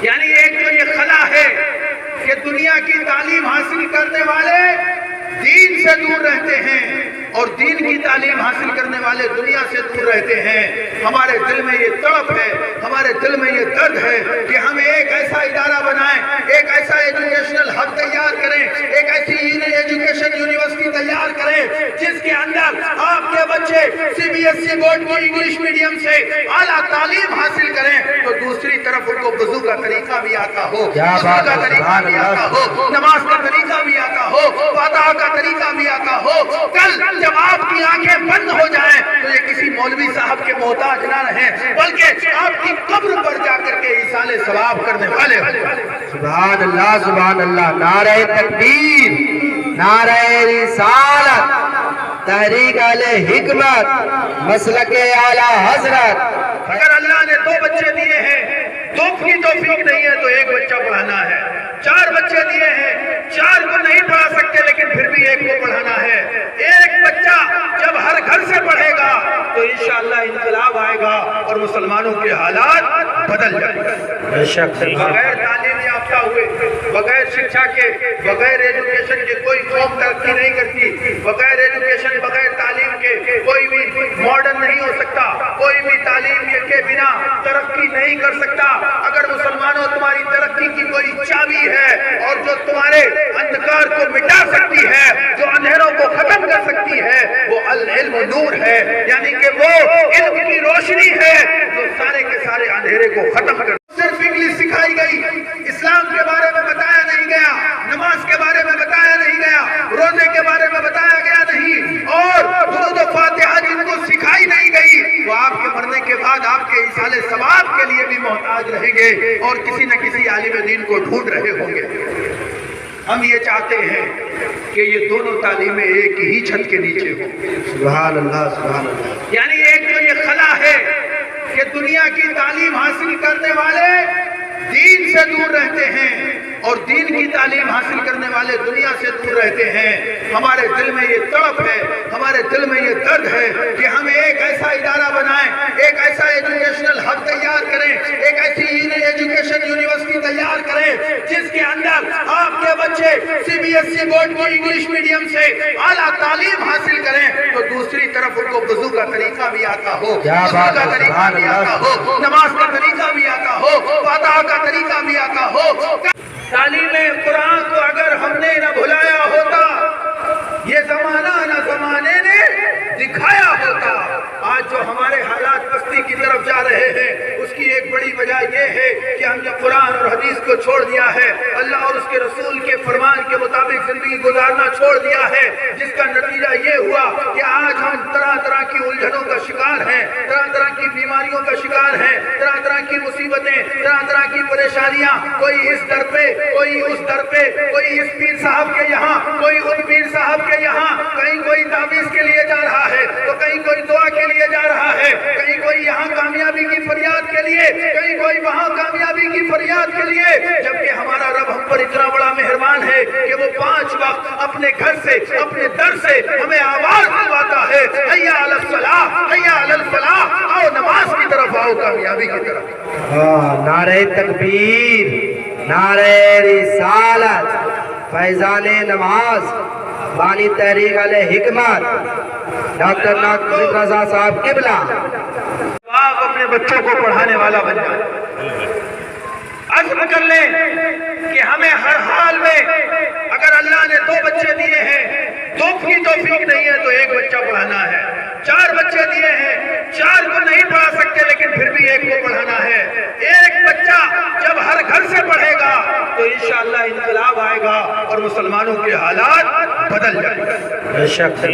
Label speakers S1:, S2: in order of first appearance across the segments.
S1: یعنی ایک تو یہ خلا ہے کہ دنیا کی تعلیم حاصل کرنے والے دین سے دور رہتے ہیں اور دین کی تعلیم حاصل کرنے والے دنیا سے دور رہتے ہیں۔ ہمارے دل میں یہ تڑپ ہے، ہمارے دل میں یہ درد ہے کہ ہم ایک ایسا ادارہ بنائیں، ایک ایسا ایجوکیشنل ہب تیار کریں، ایک ایسی ایجوکیشن یونیورسٹی تیار کریں جس کے اندر آپ کے بچے C B S E board کی انگلش میڈیم سے اعلیٰ تعلیم حاصل کریں تو دوسری طرف ان کو وضو کا طریقہ بھی آتا ہو، وضو کا طریقہ بھی آتا ہو، نماز کا طریقہ بھی آتا ہو، فاتحہ کا طریقہ بھی آتا ہو۔ کل جب آپ کی آنکھیں بند ہو جائیں تو یہ کسی مولوی صاحب کے محتاج نہ رہیں بلکہ آپ کی قبر پر جا کر کے ایصال ثواب کرنے والے ہوں۔
S2: سبحان اللہ سبحان اللہ، نعرہ تکبیر، نعرہ رسالت، تحریک اہل حکمت، مسلک اعلی حضرت۔
S1: اگر اللہ نے 2 بچے دیے ہیں، 2 کی توفیق نہیں ہے تو 1 بچہ پڑھانا ہے، 4 بچے دیے ہیں، 4 کو نہیں پڑھا سکتے لیکن پھر بھی 1 کو پڑھانا ہے۔ 1 بچہ جب ہر گھر سے پڑھے گا تو انشاءاللہ انقلاب آئے گا اور مسلمانوں کے حالات بدل جائیں گے۔ بغیر تعلیم یافتہ ہوئے، بغیر شکشا کے، بغیر ایجوکیشن کے کوئی قوم ترقی نہیں کرتی۔ بغیر ایجوکیشن، بغیر تعلیم کے کوئی بھی ماڈرن نہیں ہو سکتا، کوئی بھی تعلیم کے بنا ترقی نہیں کر سکتا۔ اگر مسلمانوں تمہاری ترقی کی کوئی چابی ہے اور جو تمہارے اندھکار کو مٹا سکتی ہے، جو اندھیروں کو ختم کر سکتی ہے، وہ العلم نور ہے، یعنی کہ وہ علم کی روشنی ہے جو سارے کے سارے اندھیرے کو ختم کر۔ صرف انگلش سکھائی گئی، اسلام کے بارے میں بتایا نہیں گیا، نماز کے بارے میں بتایا نہیں گیا، روزے کے بارے میں بتایا گیا نہیں، اور درود و فاتحہ جن کو سکھائی نہیں گئی وہ آپ کے مرنے کے بعد آپ کے ایصال ثواب کے لیے بھی محتاج رہیں گے اور کسی نہ کسی عالم دین کو ڈھونڈ رہے ہوں گے۔ ہم یہ چاہتے ہیں کہ یہ دونوں تعلیمیں ایک ہی چھت کے نیچے ہوں۔
S2: سبحان اللہ سبحان اللہ،
S1: یعنی ایک تو یہ خلا ہے کہ دنیا کی تعلیم حاصل کرنے والے دین سے دور رہتے ہیں اور دین کی تعلیم حاصل کرنے والے دنیا سے دور رہتے ہیں۔ ہمارے دل میں یہ تڑپ ہے، ہمارے دل میں یہ درد ہے کہ ہم ایک ایسا ادارہ بنائیں، ایک ایسا ایجوکیشنل ہب تیار کریں، ایک ایسی ایجوکیشن یونیورسٹی تیار کریں جس کے اندر آپ کے بچے C B S E board کی انگلش میڈیم سے اعلیٰ تعلیم حاصل کریں تو دوسری طرف ان کو وضو کا طریقہ بھی آتا ہو، وضو کا طریقہ بھی آتا ہو، نماز کا طریقہ بھی آتا ہو، فاتحہ کا طریقہ بھی آتا ہو۔ تعلیم قرآن کو اگر ہم نے نہ بھلایا ہوتا، یہ زمانہ نہ زمانے نے دکھایا ہوتا۔ آج جو ہمارے حالات پستی کی طرف جا رہے ہیں اس کی ایک بڑی وجہ یہ ہے کہ ہم نے قرآن اور حدیث کو چھوڑ دیا ہے، اللہ اور اس کے رسول کے فرمان کے مطابق زندگی گزارنا چھوڑ دیا ہے، جس کا نتیجہ یہ ہوا کہ آج ہم طرح طرح کی الجھنوں کا شکار ہیں، طرح طرح کی بیماریوں کا شکار ہیں، طرح طرح کی مصیبتیں، طرح طرح کی پریشانیاں، کوئی اس در پہ، کوئی اس در پہ، کوئی اس پیر صاحب کے یہاں، کوئی ان پیر صاحب کے یہاں، کہیں کوئی تعویذ کے لیے جا رہا ہے تو کہیں کوئی دعا کے لیے جا رہا ہے، کہیں کوئی یہاں کامیابی کی فریاد کے لیے، کہیں کوئی وہاں کامیابی کی فریاد کے لیے، جبکہ ہمارا رب ہم پر اتنا بڑا مہربان ہے کہ وہ 5 وقت اپنے گھر سے، اپنے در سے ہمیں آواز دلواتا ہے، حیا علی الصلاح، حیا علی الفلاح، آؤ نماز کی طرف، آؤ کامیابی کی طرف۔
S2: نعرہ تکبیر، نعرہ رسالت، فیضان نماز، بانی تحریک اہل حکمت، ڈاکٹر ناقص رضا صاحب قبلہ۔
S1: آپ اپنے بچوں کو پڑھانے والا بن جائیں، عزم کر لیں کہ ہمیں ہر حال میں، اگر اللہ نے 2 بچے دیے ہیں، 2 کی توفیق نہیں ہے تو 1 بچہ پڑھانا ہے، 4 بچے دیے ہیں، 4 کو نہیں پڑھا سکتے لیکن پھر بھی 1 کو پڑھانا ہے۔ 1 بچہ جب ہر گھر سے پڑھے گا تو انشاءاللہ انقلاب آئے گا اور مسلمانوں کے حالات بدل جائیں گے۔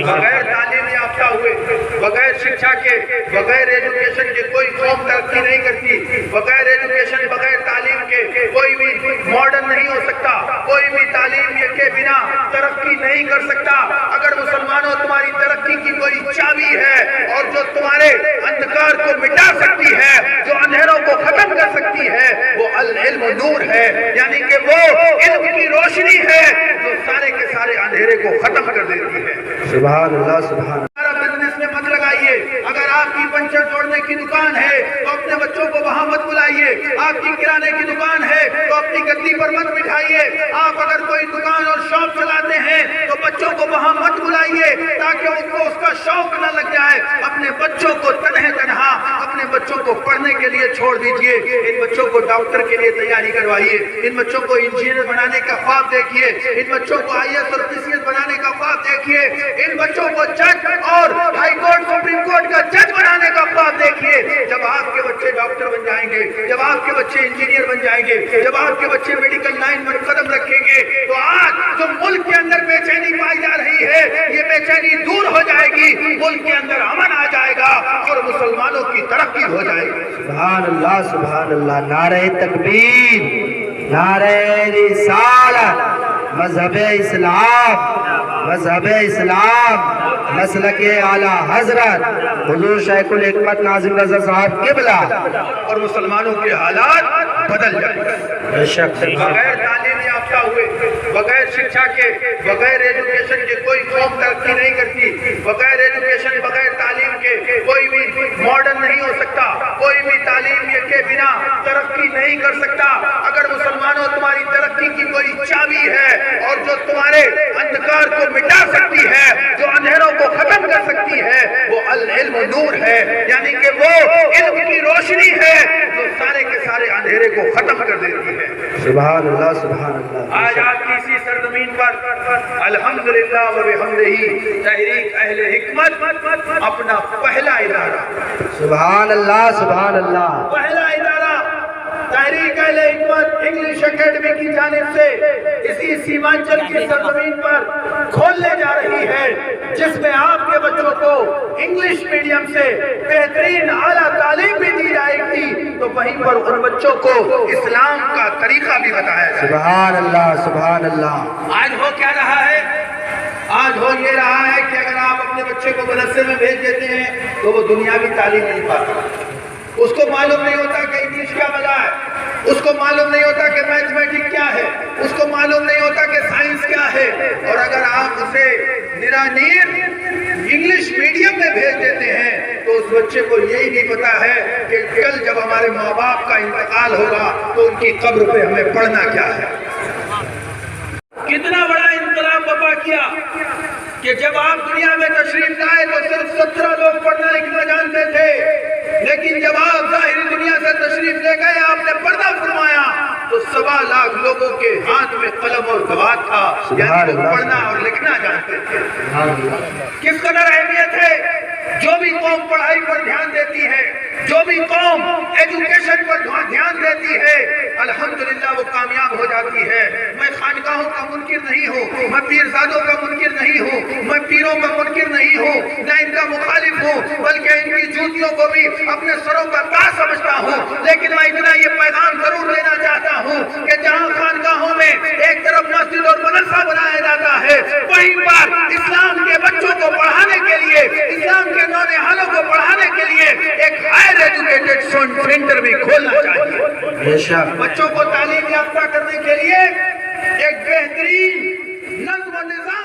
S1: بغیر تعلیم یافتہ ہوئے، بغیر شکشا کے، بغیر ایجوکیشن کے کوئی قوم ترقی نہیں کرتی۔ بغیر ایجوکیشن، بغیر تعلیم کے کوئی بھی ماڈرن نہیں ہو سکتا، کوئی بھی تعلیم کے بنا ترقی نہیں کر سکتا۔ اگر مسلمانوں تمہاری ترقی کی کوئی چابی ہے اور جو تمہارے اندھکار کو مٹا سکتی ہے، جو اندھیروں کو ختم کر سکتی ہے، وہ العلم نور ہے، یعنی کہ وہ علم کی روشنی ہے جو سارے کے سارے اندھیرے کو ختم کر دیتی ہے۔
S2: سبحان اللہ سبحان اللہ۔
S1: بزنس میں مت لگائیے، اگر آپ کی پنچر جوڑنے کی دکان ہے تو اپنے بچوں کو وہاں مت بلائیے۔ آپ کی کرانے کی دکان ہے اپنی گدی پر مت بٹھائیے. آپ اگر کوئی دکان اور شاپ چلاتے ہیں تو بچوں کو وہاں مت بلائیے تاکہ ان کو اس کا شوق نہ لگ جائے. اپنے بچوں کو تنہا اپنے بچوں کو پڑھنے کے لیے چھوڑ دیجئے. ان بچوں کو ڈاکٹر کے لیے تیاری کروائیے. ان بچوں کو انجینئر بنانے کا خواب دیکھیے. ان بچوں کو IAS اور PCS بنانے کا خواب دیکھیے. ان بچوں کو جج اور ہائی کورٹ سپریم کورٹ کا جج بنانے کا خواب دیکھیے. جب آپ کے بچے ڈاکٹر بن جائیں گے, جب آپ کے بچے انجینئر بن جائیں گے, جب آپ کے بچے میڈیکل لائن پر قدم رکھیں گے تو آج جو ملک کے اندر بے چینی پائی جا رہی ہے یہ بے چینی دور ہو جائے گی. ملک کے اندر امن آ جائے گا اور مسلمانوں کی ترقی ہو جائے گی.
S2: سبحان اللہ سبحان اللہ. نعرہ تکبیر, نعرہ رسالت, مذہب اسلام, مسلک اعلیٰ حضرت حضور شیخ الحکمت ناظم رضا صاحب قبلہ.
S1: اور مسلمانوں کے حالات بدل جائیں گے.
S2: بے شک
S1: بغیر تعلیم یافتہ ہوئے, بغیر شکشا کے, بغیر ایجوکیشن کے کوئی قوم ترقی نہیں کرتی. بغیر ایجوکیشن, بغیر تعلیم کے کوئی بھی ماڈرن نہیں ہو سکتا. کوئی بھی تعلیم کے بنا ترقی نہیں کر سکتا. اگر مسلمانوں تمہاری ترقی کی کوئی چابی ہے اور جو تمہارے اندھکار کو مٹا سکتی ہے, جو اندھیروں کو ختم کر سکتی ہے, وہ العلم نور ہے. یعنی کہ وہ علم کی روشنی ہے جو سارے کے سارے اندھیرے کو ختم کر دیتی ہے.
S2: سبحان اللہ سبحان اللہ.
S1: آج آپ کی اسی سرزمین پر الحمدللہ و بحمدہ تحریک اہل حکمت اپنا پہلا ادارہ,
S2: سبحان اللہ سبحان اللہ,
S1: پہلا ادارہ تحریک اہل حکمت انگلش اکیڈمی کی جانب سے اسی سیمانچل کی سرزمین پر کھولنے جا رہی ہے, جس میں آپ کے بچوں کو انگلش میڈیم سے بہترین اعلیٰ تعلیم بھی دی جائے گی, تو وہیں پر ان بچوں کو اسلام کا طریقہ بھی بتایا جائے.
S2: سبحان اللہ سبحان اللہ.
S1: آج ہو کیا رہا ہے؟ آج ہو یہ رہا ہے کہ اگر آپ اپنے بچے کو مدرسے میں بھیج دیتے ہیں تو وہ دنیاوی تعلیم نہیں پاتا. اس کو معلوم نہیں ہوتا کہ انگلش کیا بلا ہے, اس کو معلوم نہیں ہوتا کہ میتھمیٹک کیا ہے, اس کو معلوم نہیں ہوتا کہ سائنس کیا ہے. اور اگر آپ اسے نرانیر انگلش میڈیم میں بھیج دیتے ہیں تو اس بچے کو یہی نہیں پتا ہے کہ کل جب ہمارے ماں باپ کا انتقال ہوگا تو ان کی قبر پہ ہمیں پڑھنا کیا ہے. کتنا بڑا انقلاب برپا کیا کہ جب آپ دنیا میں تشریف لائے تو صرف 17 لوگ پڑھنا لکھنا جانتے تھے, لیکن جب آپ ظاہری دنیا سے تشریف لے گئے, آپ نے پردہ فرمایا تو 1.25 لاکھ لوگوں کے ہاتھ میں قلم اور دوات تھا, یعنی وہ پڑھنا اور لکھنا جانتے تھے. کس قدر اہمیت ہے. جو بھی قوم پڑھائی پر دھیان دیتی ہے, جو بھی قوم ایجوکیشن پر دھیان دیتی ہے, الحمدللہ وہ کامیاب ہو جاتی ہے. میں خانقاہوں کا منکر نہیں ہوں, میں پیرزادوں کا منکر نہیں ہوں, میں پیروں کا منکر نہیں ہوں, نہ ان کا مخالف ہوں, بلکہ ان کی جوتیوں کو بھی اپنے سروں کا تاج سمجھتا ہوں. لیکن میں اتنا یہ پیغام ضرور لینا چاہتا ہوں کہ جہاں خانقاہوں میں ایک طرف مسجد اور مدرسہ بنایا جاتا ہے, وہیں پر اسلام کے بچوں کو پڑھانے کے لیے, اسلام کے نونہالوں کو پڑھانے کے لیے ایک ہائر ایجوکیٹڈ سینٹر بھی کھولنا چاہیے. بچوں کو تعلیم یافتہ کرنے کے لیے ایک بہترین نظم و نظام